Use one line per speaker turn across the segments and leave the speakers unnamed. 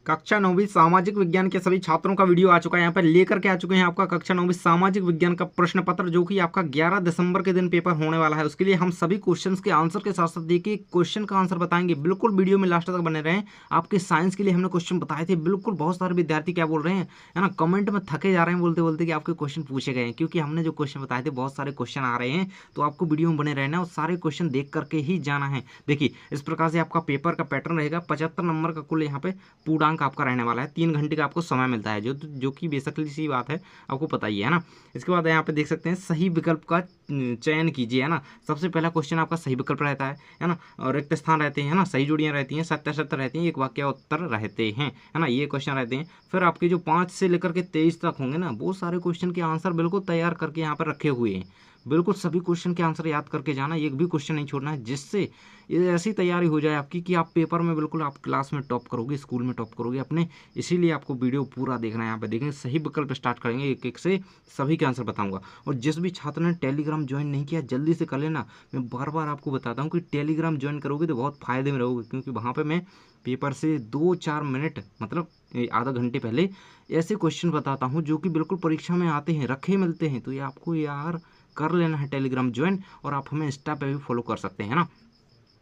कक्षा 9वीं सामाजिक विज्ञान के सभी छात्रों का वीडियो आ चुका है। यहाँ पर लेकर के आ चुके हैं आपका कक्षा 9वीं सामाजिक विज्ञान का प्रश्न पत्र, जो कि आपका 11 दिसंबर के दिन पेपर होने वाला है। उसके लिए हम सभी क्वेश्चंस के आंसर के साथ साथ देखिए क्वेश्चन का आंसर बताएंगे। बिल्कुल वीडियो में लास्ट तक बने रहें। आपके साइंस के लिए हमने क्वेश्चन बताए थे। बिल्कुल बहुत सारे विद्यार्थी क्या बोल रहे हैं, है ना, कमेंट में थके जा रहे हैं बोलते बोलते कि आपके क्वेश्चन पूछे गए हैं, क्योंकि हमने जो क्वेश्चन बताए थे बहुत सारे क्वेश्चन आ रहे हैं। तो आपको वीडियो में बने रहना और सारे क्वेश्चन देख करके ही जाना है। देखिए इस प्रकार से आपका पेपर का पैटर्न रहेगा। 75 नंबर का कुल यहाँ पे पूर्णांक आपका रहने वाला है। 3 घंटे का आपको समय मिलता है, जो कि बेसिकली सी बात है, आपको पता ही है ना। इसके बाद यहाँ पे देख सकते हैं सही विकल्प का चयन कीजिए, है ना। सबसे पहला क्वेश्चन आपका सही विकल्प रहता है ना, और रिक्त स्थान रहते हैं ना, सही जोड़ियां रहती हैं, सत्य सत्य रहती हैं, एक वाक्य उत्तर रहते हैं, है ना, ये क्वेश्चन रहते हैं। फिर आपके जो 5 से लेकर के 23 तक होंगे ना, वो सारे क्वेश्चन के आंसर बिल्कुल तैयार करके यहाँ पर रखे हुए हैं। बिल्कुल सभी क्वेश्चन के आंसर याद करके जाना, एक भी क्वेश्चन नहीं छोड़ना है, जिससे ये ऐसी तैयारी हो जाए आपकी कि आप पेपर में बिल्कुल आप क्लास में टॉप करोगे, स्कूल में टॉप करोगे अपने। इसीलिए आपको वीडियो पूरा देखना है। यहाँ पे देखेंगे सही विकल्प स्टार्ट करेंगे, एक एक से सभी के आंसर बताऊंगा। और जिस भी छात्र ने टेलीग्राम ज्वाइन नहीं किया जल्दी से कर लेना। मैं बार बार आपको बताता हूँ कि टेलीग्राम ज्वाइन करोगे तो बहुत फायदे में रहोगे, क्योंकि वहाँ पर मैं पेपर से 2-4 मिनट मतलब आधा घंटे पहले ऐसे क्वेश्चन बताता हूँ जो कि बिल्कुल परीक्षा में आते हैं, रखे मिलते हैं। तो ये आपको यार कर लेना है टेलीग्राम ज्वाइन, और आप हमें इंस्टा पे भी फॉलो कर सकते हैं ना।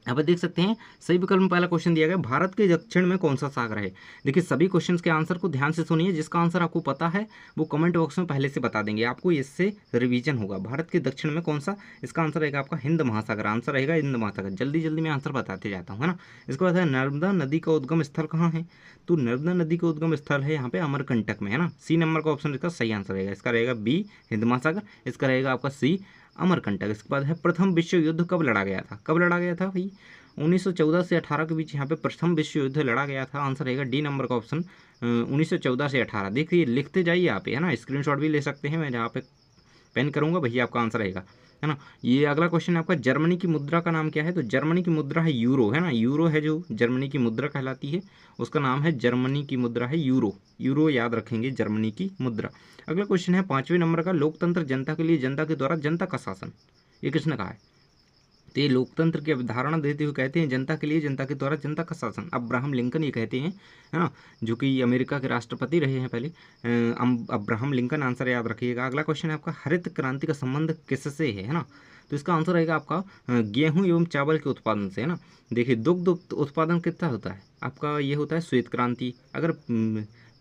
यहाँ पर देख सकते हैं सही विकल्प में पहला क्वेश्चन दिया गया, भारत के दक्षिण में कौन सा सागर है। देखिए सभी क्वेश्चंस के आंसर को ध्यान से सुनिए। जिसका आंसर आपको पता है वो कमेंट बॉक्स में पहले से बता देंगे, आपको इससे रिवीजन होगा। भारत के दक्षिण में कौन सा, इसका आंसर रहेगा आपका हिंद महासागर। आंसर रहेगा हिंद महासागर। जल्दी जल्दी मैं आंसर बताते जाता हूँ, है ना। इसके बाद है नर्मदा नदी का उद्गम स्थल कहाँ है। तो नर्मदा नदी का उद्गम स्थल है यहाँ पे अमरकंटक में, है ना। सी नंबर का ऑप्शन इसका सही आंसर रहेगा। इसका रहेगा बी हिंद महासागर, इसका रहेगा आपका सी अमरकंटक। इसके बाद है प्रथम विश्व युद्ध कब लड़ा गया था। कब लड़ा गया था भाई, 1914 से 18 के बीच यहाँ पे प्रथम विश्व युद्ध लड़ा गया था। आंसर रहेगा डी नंबर का ऑप्शन 1914 से 18। देखिए लिखते जाइए आप, है ना, स्क्रीनशॉट भी ले सकते हैं। मैं जहाँ पे पेन करूँगा वही आपका आंसर रहेगा, है ना। ये अगला क्वेश्चन है आपका, जर्मनी की मुद्रा का नाम क्या है। तो जर्मनी की मुद्रा है यूरो, है ना। यूरो है जो जर्मनी की मुद्रा कहलाती है, उसका नाम है जर्मनी की मुद्रा है यूरो। यूरो याद रखेंगे, जर्मनी की मुद्रा। अगला क्वेश्चन है 5वें नंबर का, लोकतंत्र जनता के लिए जनता के द्वारा जनता का शासन, ये किसने कहा है। तो ये लोकतंत्र की अवधारणा देते हुए कहते हैं जनता के लिए जनता के द्वारा जनता का शासन, अब्राहम लिंकन ये कहते हैं, है ना, जो कि अमेरिका के राष्ट्रपति रहे हैं पहले। अब्राहम लिंकन आंसर याद रखिएगा। अगला क्वेश्चन है आपका, हरित क्रांति का संबंध किससे है ना। तो इसका आंसर रहेगा आपका गेहूं एवं चावल के उत्पादन से, है ना। देखिए दुग्ध उत्पादन कितना होता है आपका, ये होता है श्वेत क्रांति। अगर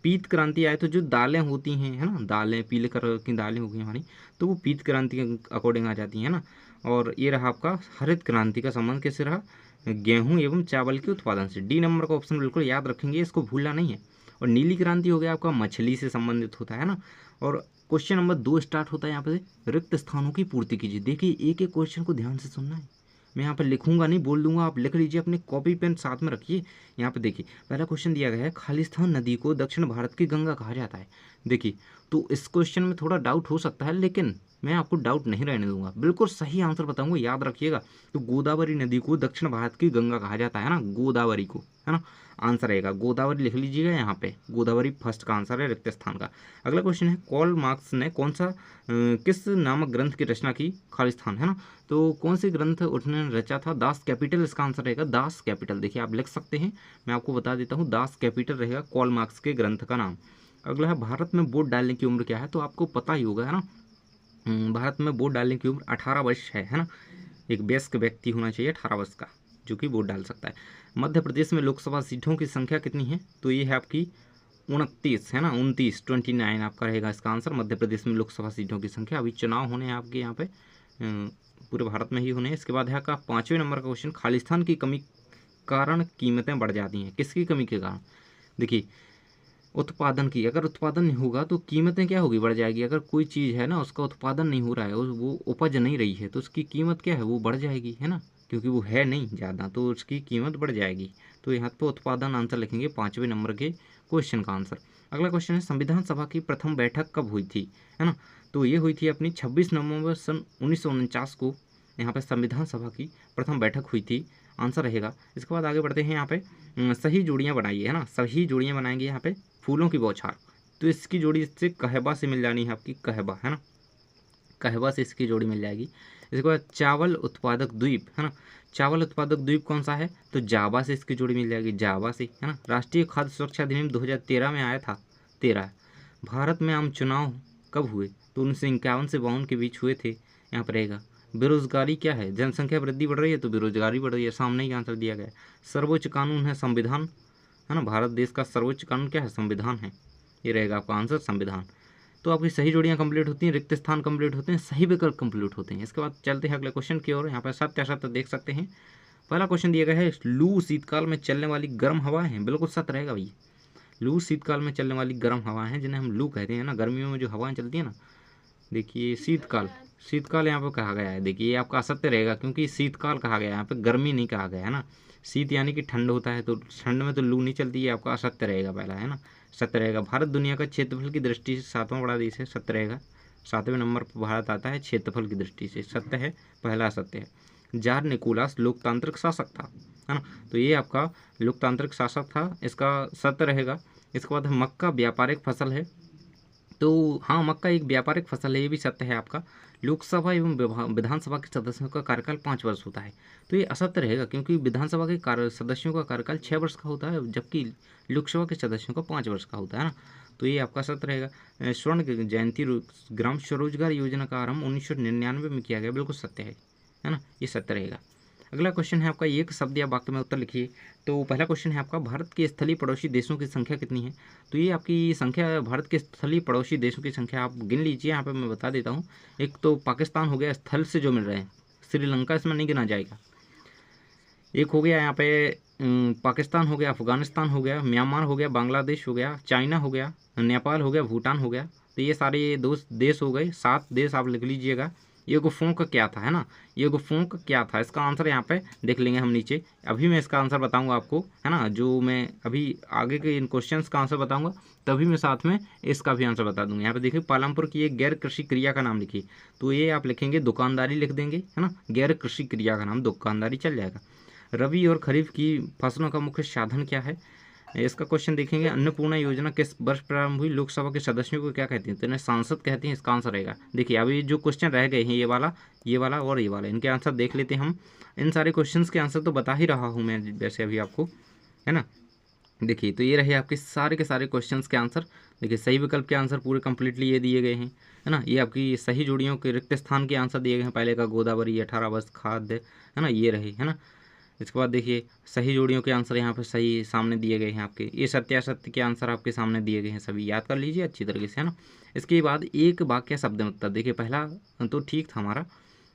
पीत क्रांति आए तो जो दालें होती हैं, है ना, दालें पीले कलर की दालें हो गई हमारी, तो वो पीत क्रांति के अकॉर्डिंग आ जाती है ना। और ये रहा आपका हरित क्रांति का संबंध किससे रहा, गेहूं एवं चावल के उत्पादन से। डी नंबर का ऑप्शन बिल्कुल याद रखेंगे, इसको भूलना नहीं है। और नीली क्रांति हो गया आपका मछली से संबंधित होता है ना। और क्वेश्चन नंबर 2 स्टार्ट होता है यहाँ पे, रिक्त स्थानों की पूर्ति कीजिए। देखिए एक एक क्वेश्चन को ध्यान से सुनना है। मैं यहाँ पर लिखूंगा नहीं, बोल दूंगा, आप लिख लीजिए, अपने कॉपी पेन साथ में रखिए। यहाँ पे देखिए पहला क्वेश्चन दिया गया है, खालिस्तान नदी को दक्षिण भारत की गंगा कहा जाता है। देखिए तो इस क्वेश्चन में थोड़ा डाउट हो सकता है, लेकिन मैं आपको डाउट नहीं रहने दूंगा, बिल्कुल सही आंसर बताऊंगा, याद रखिएगा। तो गोदावरी नदी को दक्षिण भारत की गंगा कहा जाता है ना, गोदावरी को, है ना। आंसर रहेगा गोदावरी, लिख लीजिएगा यहाँ पे, गोदावरी फर्स्ट का आंसर है रिक्त स्थान का। अगला क्वेश्चन है, कॉल मार्क्स ने कौन सा किस नामक ग्रंथ की रचना की, खालिस्तान, है ना। तो कौन से ग्रंथ उन्होंने रचा था, दास कैपिटल इसका आंसर रहेगा, दास कैपिटल। देखिए आप लिख सकते हैं, मैं आपको बता देता हूँ, दास कैपिटल रहेगा कॉल मार्क्स के ग्रंथ का नाम। अगला है, भारत में वोट डालने की उम्र क्या है। तो आपको पता ही होगा, है ना, भारत में वोट डालने की उम्र 18 वर्ष है ना। एक वयस्क व्यक्ति होना चाहिए 18 वर्ष का, जो कि वोट डाल सकता है। मध्य प्रदेश में लोकसभा सीटों की संख्या कितनी है। तो ये है आपकी 29, है ना, 29 आपका रहेगा इसका आंसर। मध्य प्रदेश में लोकसभा सीटों की संख्या, अभी चुनाव होने हैं आपके यहाँ पे, पूरे भारत में ही होने हैं। इसके बाद है आपका 5वें नंबर का क्वेश्चन, खालिस्तान की कमी कारण कीमतें बढ़ जाती हैं, किसकी कमी के कारण। देखिए उत्पादन की, अगर उत्पादन नहीं होगा तो कीमतें क्या होगी, बढ़ जाएगी। अगर कोई चीज़ है ना, उसका उत्पादन नहीं हो रहा है, वो उपज नहीं रही है, तो उसकी कीमत क्या है, वो बढ़ जाएगी, है ना, क्योंकि वो है नहीं ज़्यादा, तो उसकी कीमत बढ़ जाएगी। तो यहाँ पर उत्पादन आंसर लिखेंगे 5वें नंबर के क्वेश्चन का आंसर। अगला क्वेश्चन है, संविधान सभा की प्रथम बैठक कब हुई थी, है ना। तो ये हुई थी अपनी 26 नवंबर सन 1949 को, यहाँ पर संविधान सभा की प्रथम बैठक हुई थी, आंसर रहेगा। इसके बाद आगे बढ़ते हैं, यहाँ पे सही जोड़ियाँ बनाइए, है ना, सही जोड़ियाँ बनाएंगे यहाँ पे। फूलों की बौछार, तो इसकी जोड़ी इससे कहबा से मिल जानी है आपकी, कहबा, है ना, कहबा से इसकी जोड़ी मिल जाएगी। इसके बाद चावल उत्पादक द्वीप है ना, चावल उत्पादक द्वीप कौन सा है, तो जावा से इसकी जोड़ी मिल जाएगी, जावा से है ना। राष्ट्रीय खाद्य सुरक्षा अधिनियम 2013 में आया था, 13। भारत में आम चुनाव कब हुए, तो 1951 से 52 के बीच हुए थे, यहाँ पर रहेगा। बेरोजगारी क्या है, जनसंख्या वृद्धि बढ़ रही है तो बेरोजगारी बढ़ रही है, सामने ही आंसर दिया गया है। सर्वोच्च कानून है संविधान है ना, भारत देश का सर्वोच्च कानून क्या है, संविधान है, ये रहेगा आपका आंसर संविधान। तो आपकी सही जोड़ियां कंप्लीट होती हैं, रिक्त स्थान कंप्लीट होते हैं, सही विकल्प कंप्लीट होते हैं। इसके बाद चलते हैं अगले क्वेश्चन की ओर। यहाँ पर सत्य असत्य देख सकते हैं। पहला क्वेश्चन दिया गया है, लू शीतकाल में चलने वाली गर्म हवाएं हैं, बिल्कुल सत्य रहेगा भैया। लू शीतकाल में चलने वाली गर्म हवाएं हैं, जिन्हें हम लू कहते हैं ना, गर्मियों में जो हवाएं चलती है ना। देखिए शीतकाल, शीतकाल यहाँ पर कहा गया है, देखिए ये आपका असत्य रहेगा, क्योंकि शीतकाल कहा गया है, यहाँ पे गर्मी नहीं कहा गया है ना। शीत यानी कि ठंड होता है, तो ठंड में तो लू नहीं चलती है, आपका असत्य रहेगा पहला है ना, सत्य रहेगा। भारत दुनिया का क्षेत्रफल की दृष्टि से 7वां बड़ा देश है, सत्य रहेगा। 7वें नंबर पर भारत आता है क्षेत्रफल की दृष्टि से, सत्य है, पहला सत्य है। जार निकोलस लोकतांत्रिक शासक था है ना, तो ये आपका लोकतांत्रिक शासक था, इसका सत्य रहेगा। इसके बाद मक्का व्यापारिक फसल है, तो हाँ मक्का एक व्यापारिक फसल है, ये भी सत्य है आपका। लोकसभा एवं विधानसभा के सदस्यों का कार्यकाल 5 वर्ष होता है, तो ये असत्य रहेगा, क्योंकि विधानसभा के सदस्यों का कार्यकाल 6 वर्ष का होता है, जबकि लोकसभा के सदस्यों का 5 वर्ष का होता है ना, तो ये आपका सत्य रहेगा। स्वर्ण जयंती ग्राम स्वरोजगार योजना का आरंभ 1999 में किया गया, बिल्कुल सत्य है ना, ये सत्य रहेगा। अगला क्वेश्चन है आपका, एक शब्द या वाक्य में उत्तर लिखिए। तो पहला क्वेश्चन है आपका, भारत के स्थलीय पड़ोसी देशों की संख्या कितनी है, तो ये आपकी संख्या, भारत के स्थलीय पड़ोसी देशों की संख्या आप गिन लीजिए, यहाँ पे मैं बता देता हूँ। एक तो पाकिस्तान हो गया, स्थल से जो मिल रहे हैं, श्रीलंका इसमें नहीं गिना जाएगा। एक हो गया यहाँ पे पाकिस्तान हो गया, अफगानिस्तान हो गया, म्यांमार हो गया, बांग्लादेश हो गया, चाइना हो गया, नेपाल हो गया, भूटान हो गया, तो ये सारे देश हो गए, 7 देश आप लिख लीजिएगा। योगफोंक क्या था है ना, योगफोंक क्या था, इसका आंसर यहाँ पे देख लेंगे हम नीचे। अभी मैं इसका आंसर बताऊंगा आपको है ना, जो मैं अभी आगे के इन क्वेश्चंस का आंसर बताऊंगा, तभी मैं साथ में इसका भी आंसर बता दूंगा। यहाँ पे देखिए, पालमपुर की एक गैर कृषि क्रिया का नाम लिखिए, तो ये आप लिखेंगे दुकानदारी लिख देंगे है ना, गैर कृषि क्रिया का नाम दुकानदारी चल जाएगा। रबी और खरीफ की फसलों का मुख्य साधन क्या है, इसका क्वेश्चन देखेंगे। अन्नपूर्णा योजना किस वर्ष प्रारंभ हुई, लोकसभा के सदस्यों को क्या कहते हैं, तो इन्हें सांसद कहते हैं, इसका आंसर रहेगा। देखिए अभी जो क्वेश्चन रह गए हैं, ये वाला और ये वाला, इनके आंसर देख लेते हैं हम। इन सारे क्वेश्चंस के आंसर तो बता ही रहा हूँ मैं वैसे अभी आपको है ना। देखिए तो ये रहे आपके सारे के सारे क्वेश्चंस के आंसर। देखिए सही विकल्प के आंसर पूरे कंप्लीटली ये दिए गए हैं है ना। ये आपकी सही जोड़ियों के रिक्त स्थान के आंसर दिए गए हैं। पहले का गोदावरी, 18 वर्ष, खाद्य है ना, ये रहे है ना। इसके बाद देखिए सही जोड़ियों के आंसर यहाँ पर सही सामने दिए गए हैं आपके। ये सत्यासत्य के आंसर आपके सामने दिए गए हैं, सभी याद कर लीजिए अच्छी तरीके से है ना। इसके बाद एक वाक्य शब्द में उत्तर। देखिए पहला तो ठीक था हमारा,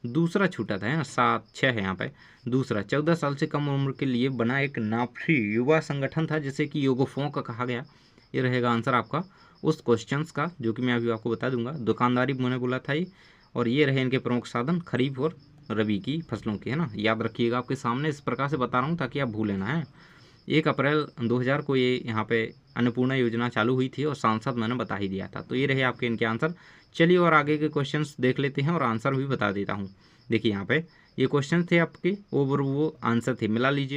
दूसरा छूटा था है ना, 7-6 है यहाँ पे। दूसरा 14 साल से कम उम्र के लिए बना एक नाफी युवा संगठन था जिसे कि योगोफोंक कहा गया। ये रहेगा आंसर आपका उस क्वेश्चंस का जो कि मैं अभी आपको बता दूंगा। दुकानदारी मैंने बोला था ये, और ये रहे इनके प्रमुख साधन खरीफ और रबी की फसलों के है ना। याद रखिएगा, आपके सामने इस प्रकार से बता रहा हूँ ताकि आप भूलें ना है। 1 अप्रैल 2000 को ये यहाँ पे अन्नपूर्णा योजना चालू हुई थी और सांसद मैंने बता ही दिया था। तो ये रहे आपके इनके आंसर। चलिए और आगे के क्वेश्चंस देख लेते हैं और आंसर भी बता देता हूँ। देखिए यहाँ पे ये क्वेश्चन थे आपके और वो आंसर थे, मिला लीजिए।